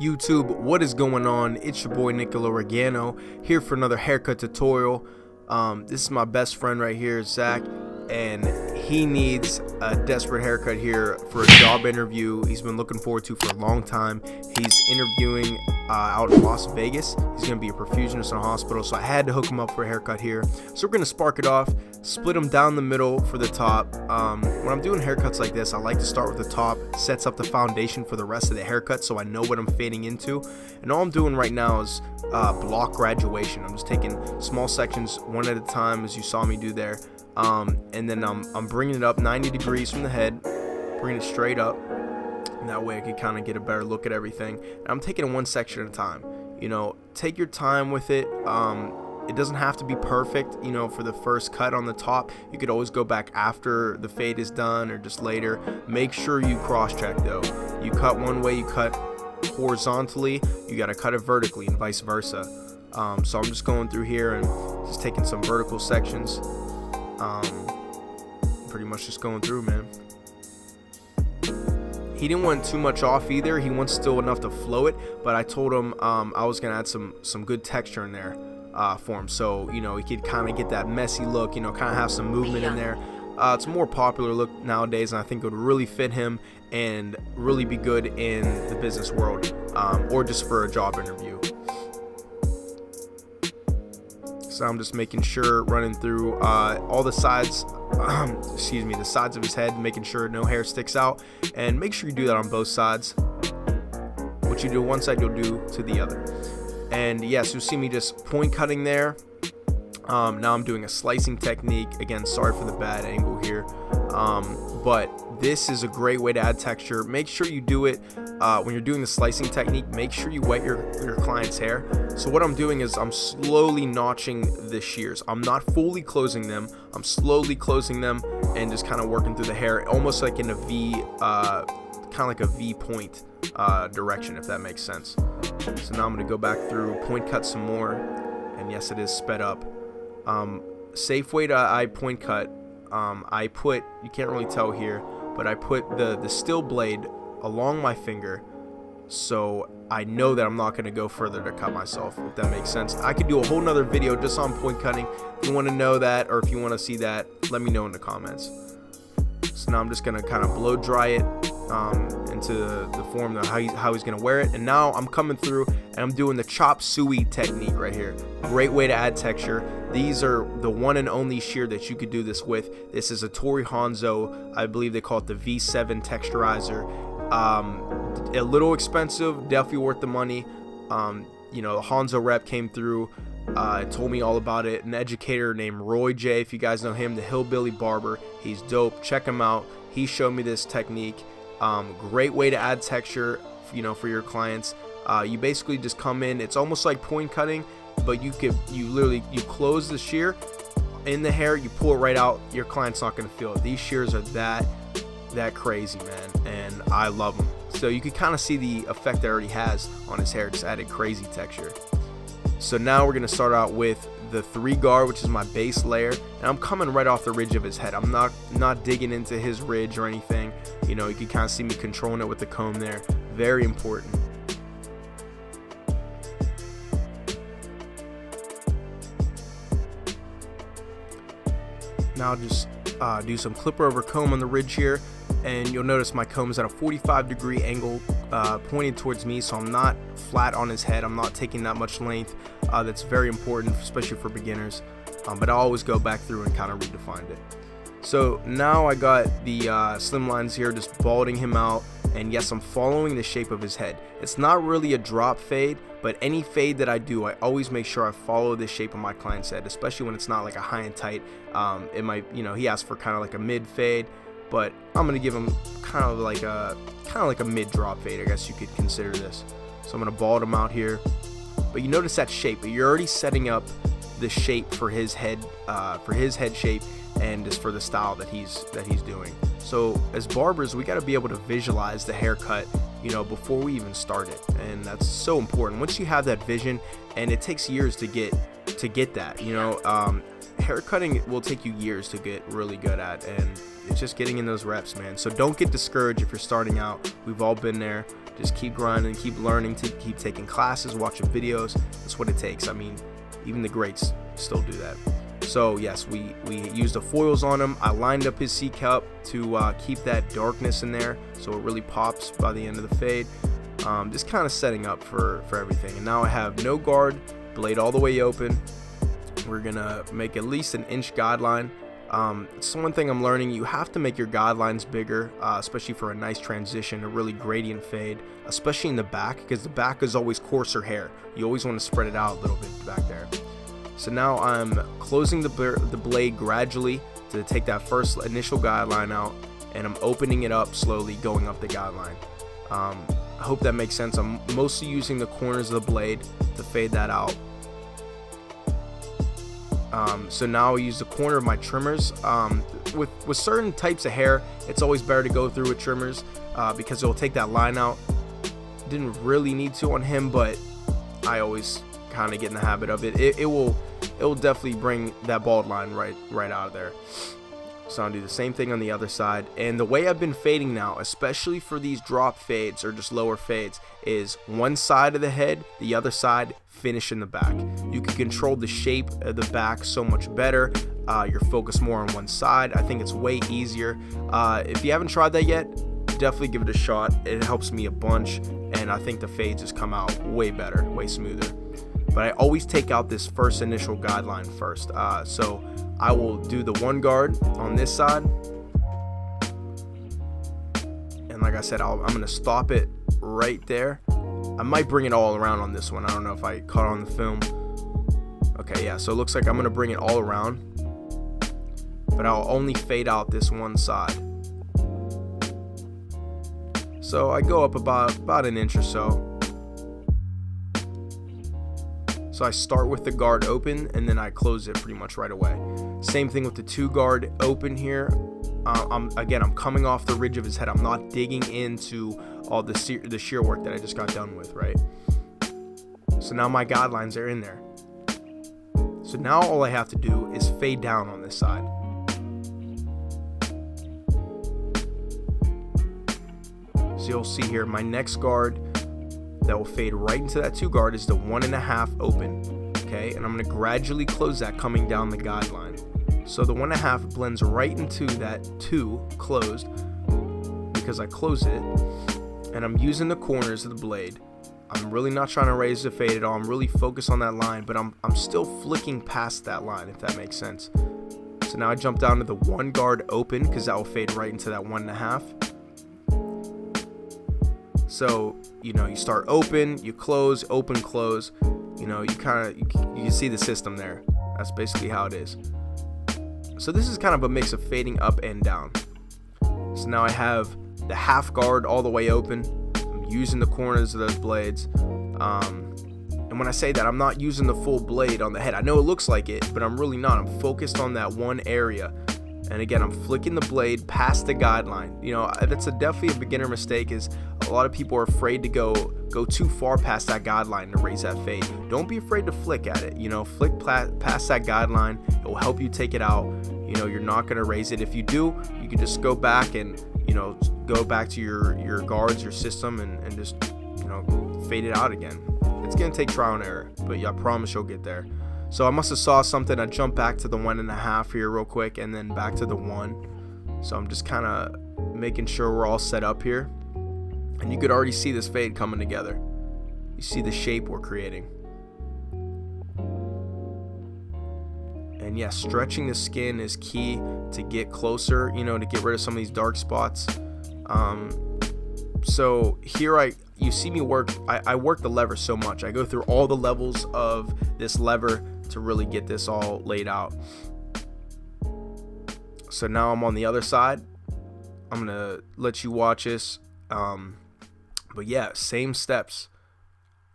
YouTube, what is going on? It's your boy Nicolo here for another haircut tutorial. This is my best friend right here, Zach, and he needs a desperate haircut here for a job interview he's been looking forward to for a long time. He's interviewing out in Las Vegas. He's going to be a perfusionist in a hospital, so I had to hook him up for a haircut here. So we're going to spark it off, split him down the middle for the top. When I'm doing haircuts like this, I like to start with the top, sets up the foundation for the rest of the haircut so I know what I'm fading into. And all I'm doing right now is block graduation. I'm just taking small sections one at a time, as you saw me do there. And then I'm bringing it up 90 degrees from the head, bringing it straight up, and that way I can kind of get a better look at everything. And I'm taking it one section at a time. You know, take your time with it. It doesn't have to be perfect, you know, for the first cut on the top. You could always go back after the fade is done or just later. Make sure you cross-check though. You cut one way, you cut horizontally, you got to cut it vertically and vice versa. So I'm just going through here and just taking some vertical sections. Pretty much just going through, man. He didn't want too much off either. He wants still enough to flow it, but I told him I was gonna add some good texture in there for him, so you know he could kind of get that messy look, you know, kind of have some movement in there. It's a more popular look nowadays, and I think it would really fit him and really be good in the business world, or just for a job interview. So I'm just making sure, running through all the sides, excuse me, the sides of his head, making sure no hair sticks out, and make sure you do that on both sides. What you do one side, you'll do to the other. And yes, you'll see me just point cutting there. Now I'm doing a slicing technique. Again, sorry for the bad angle here, but this is a great way to add texture. Make sure you do it when you're doing the slicing technique. Make sure you wet your client's hair. So what I'm doing is I'm slowly notching the shears. I'm not fully closing them. I'm slowly closing them and just kind of working through the hair, almost like in a V, kind of like a V point direction, if that makes sense. So now I'm going to go back through, point cut some more, and yes, it is sped up. Safe way to eye point cut. I put, you can't really tell here, but I put the still blade along my finger, so I know that I'm not going to go further to cut myself, if that makes sense. I could do a whole nother video just on point cutting. If you want to know that, or if you want to see that, let me know in the comments. So now I'm just going to kind of blow dry it into the form of how he's going to wear it. And now I'm coming through and I'm doing the chop suey technique right here. Great way to add texture. These are the one and only shear that you could do this with. This is a Torii Hanzo. I believe they call it the V7 Texturizer. A little expensive, definitely worth the money. You know, the Hanzo rep came through, told me all about it. An educator named Roy J, if you guys know him, the hillbilly barber. He's dope. Check him out. He showed me this technique. Great way to add texture, you know, for your clients. You basically just come in. It's almost like point cutting, but you literally close the shear in the hair, you pull it right out. Your client's not going to feel it. These shears are that crazy, man, and I love them. So you can kind of see the effect that it already has on his hair, just added crazy texture. So now we're going to start out with the 3 guard, which is my base layer, and I'm coming right off the ridge of his head. I'm not digging into his ridge or anything. You know, you can kind of see me controlling it with the comb there. Very important. Now just do some clipper over comb on the ridge here, and you'll notice my comb is at a 45-degree angle, pointed towards me, so I'm not flat on his head. I'm not taking that much length. That's very important, especially for beginners, but I always go back through and kind of redefine it. So now I got the slim lines here, just balding him out, and yes, I'm following the shape of his head. It's not really a drop fade, but any fade that I do, I always make sure I follow the shape of my client's head, especially when it's not like a high and tight. It might, you know, he asked for kind of like a mid fade, but I'm gonna give him kind of like a mid drop fade, I guess you could consider this. So I'm gonna bald him out here, but you notice that shape, but you're already setting up the shape for his head shape, and just for the style that he's doing. So as barbers, we got to be able to visualize the haircut, you know, before we even start it, and that's so important. Once you have that vision, and it takes years to get that, you know, haircutting will take you years to get really good at, and it's just getting in those reps, man. So don't get discouraged if you're starting out. We've all been there. Just keep grinding, keep learning, keep taking classes, watching videos. That's what it takes. I mean, even the greats still do that. So yes, we used the foils on him. I lined up his C cup to keep that darkness in there, so it really pops by the end of the fade. Just kind of setting up for everything. And now I have no guard, blade all the way open. We're gonna make at least an inch guideline. It's one thing I'm learning. You have to make your guidelines bigger, especially for a nice transition, a really gradient fade, especially in the back, because the back is always coarser hair. You always want to spread it out a little bit back there. So now I'm closing the blade gradually to take that first initial guideline out, and I'm opening it up slowly, going up the guideline. I hope that makes sense. I'm mostly using the corners of the blade to fade that out. So now I use the corner of my trimmers. With certain types of hair, it's always better to go through with trimmers because it'll take that line out. Didn't really need to on him, but I always kind of get in the habit of it. It will definitely bring that bald line right out of there. So I'll do the same thing on the other side. And the way I've been fading now, especially for these drop fades or just lower fades, is one side of the head, the other side, finish in the back. You can control the shape of the back so much better. You're focused more on one side. I think it's way easier. If you haven't tried that yet, definitely give it a shot. It helps me a bunch, and I think the fades just come out way better, way smoother. But I always take out this first initial guideline first. So I will do the one guard on this side, and like I said, I'm going to stop it right there. I might bring it all around on this one. I don't know if I caught on the film. Okay, yeah, so it looks like I'm going to bring it all around, but I'll only fade out this one side. So I go up about an inch or so. So I start with the guard open, and then I close it pretty much right away. Same thing with the two guard open here. I'm coming off the ridge of his head. I'm not digging into all the shear work that I just got done with, right? So now my guidelines are in there. So now all I have to do is fade down on this side. So you'll see here, my next guard that will fade right into that two guard is the 1.5 open, okay? And I'm gonna gradually close that coming down the guideline. So the 1.5 blends right into that 2 closed because I closed it, and I'm using the corners of the blade. I'm really not trying to raise the fade at all. I'm really focused on that line, but I'm still flicking past that line, if that makes sense. So now I jump down to the 1 guard open because that will fade right into that 1.5. So, you know, you start open, you close, open, close. You know, you can see the system there. That's basically how it is. So this is kind of a mix of fading up and down. So now I have the half guard all the way open. I'm using the corners of those blades. And when I say that, I'm not using the full blade on the head. I know it looks like it, but I'm really not. I'm focused on that one area. And again, I'm flicking the blade past the guideline. You know, that's definitely a beginner mistake, is a lot of people are afraid to go too far past that guideline to raise that fade. Don't be afraid to flick at it. You know, flick past that guideline. It will help you take it out. You know, you're not going to raise it. If you do, you can just go back and, you know, go back to your guards, your system, and just, you know, fade it out again. It's going to take trial and error, but yeah, I promise you'll get there. So I must have saw something. I jumped back to the 1.5 here real quick, and then back to the 1. So I'm just kind of making sure we're all set up here. And you could already see this fade coming together. You see the shape we're creating. And yeah, stretching the skin is key to get closer, you know, to get rid of some of these dark spots. So here you see me work. I work the lever so much. I go through all the levels of this lever to really get this all laid out. So now I'm on the other side. I'm gonna let you watch this. But yeah, same steps.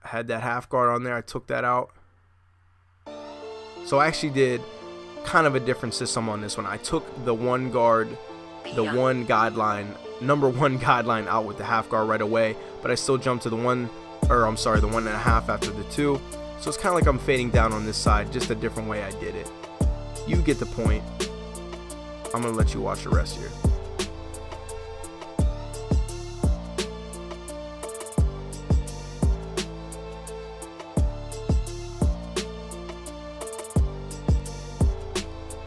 I had that half guard on there. I took that out. So I actually did kind of a different system on this one. I took the 1 guard, the 1 guideline, number 1 guideline out with the half guard right away, but I still jumped to the 1.5 after the 2. So it's kind of like I'm fading down on this side, just a different way I did it. You get the point. I'm gonna let you watch the rest here.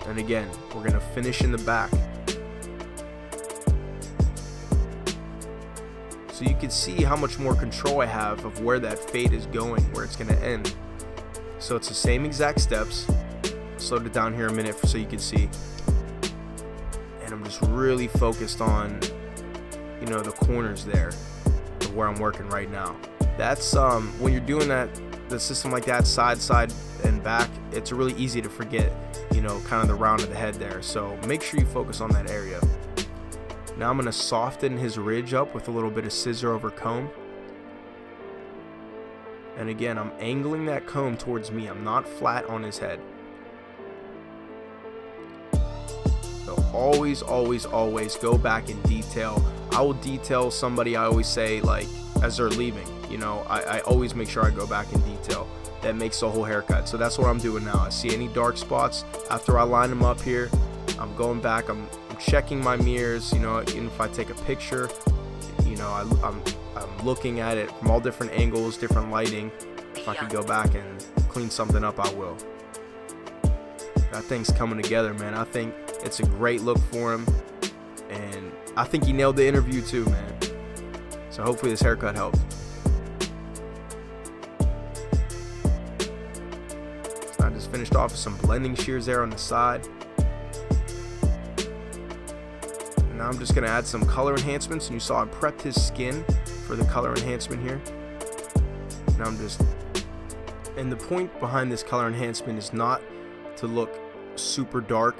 And again, we're going to finish in the back. So you can see how much more control I have of where that fade is going, where it's going to end. So it's the same exact steps. Slowed it down here a minute so you can see. And I'm just really focused on, you know, the corners there of where I'm working right now. That's when you're doing that, the system like that, side, and back, it's really easy to forget, you know, kind of the round of the head there. So make sure you focus on that area. Now I'm going to soften his ridge up with a little bit of scissor over comb. And again, I'm angling that comb towards me. I'm not flat on his head. So always go back and detail. I will detail somebody, I always say, like, as they're leaving. You know, I always make sure I go back in detail. That makes the whole haircut. So that's what I'm doing now. I see any dark spots, after I line them up here, I'm going back, I'm checking my mirrors, you know, even if I take a picture, you know, I'm looking at it from all different angles, different lighting. If I could go back and clean something up, I will. That thing's coming together, man. I think it's a great look for him, and I think he nailed the interview too, man. So hopefully this haircut helped. So I just finished off with some blending shears there on the side. Now I'm just going to add some color enhancements, and you saw I prepped his skin for the color enhancement here. Now I'm just, and the point behind this color enhancement is not to look super dark,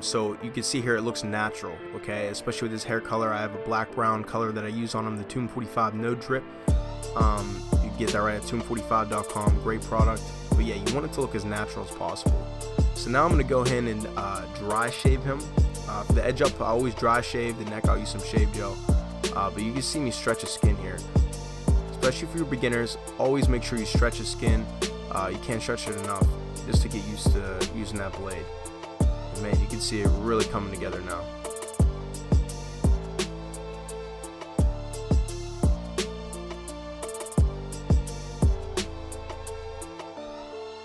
so you can see here it looks natural, okay, especially with this hair color. I have a black brown color that I use on him, the Tomb 45 no drip. You get that right at tomb45.com, great product. But yeah, you want it to look as natural as possible. So now I'm going to go ahead and dry shave him. For the edge up, I always dry shave. The neck, I'll use some shave gel. But you can see me stretch his skin here. Especially for your beginners, always make sure you stretch his skin. You can't stretch it enough just to get used to using that blade. And man, you can see it really coming together now.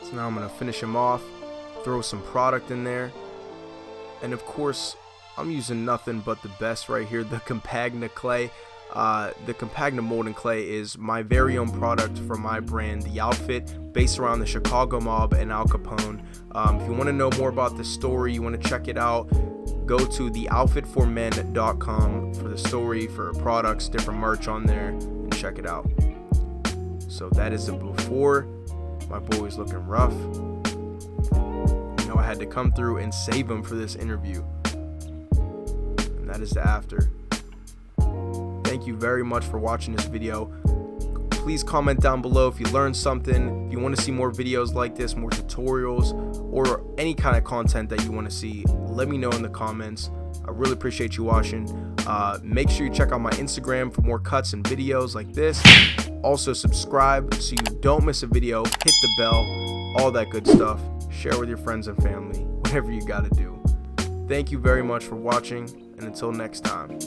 So now I'm going to finish him off, throw some product in there. And of course, I'm using nothing but the best right here, the Campagna clay. The Campagna molding clay is my very own product from my brand, The Outfit, based around the Chicago mob and Al Capone. If you want to know more about the story, you want to check it out, go to theoutfitformen.com for the story, for products, different merch on there, and check it out. So that is the before. My boy is looking rough. I had to come through and save him for this interview, and that is the after. Thank you very much for watching this video. Please comment down below if you learned something, if you want to see more videos like this, more tutorials, or any kind of content that you want to see. Let me know in the comments. I really appreciate you watching. Make sure you check out my Instagram for more cuts and videos like this. Also subscribe so you don't miss a video, hit the bell, all that good stuff. Share with your friends and family, whatever you gotta do. Thank you very much for watching, and until next time.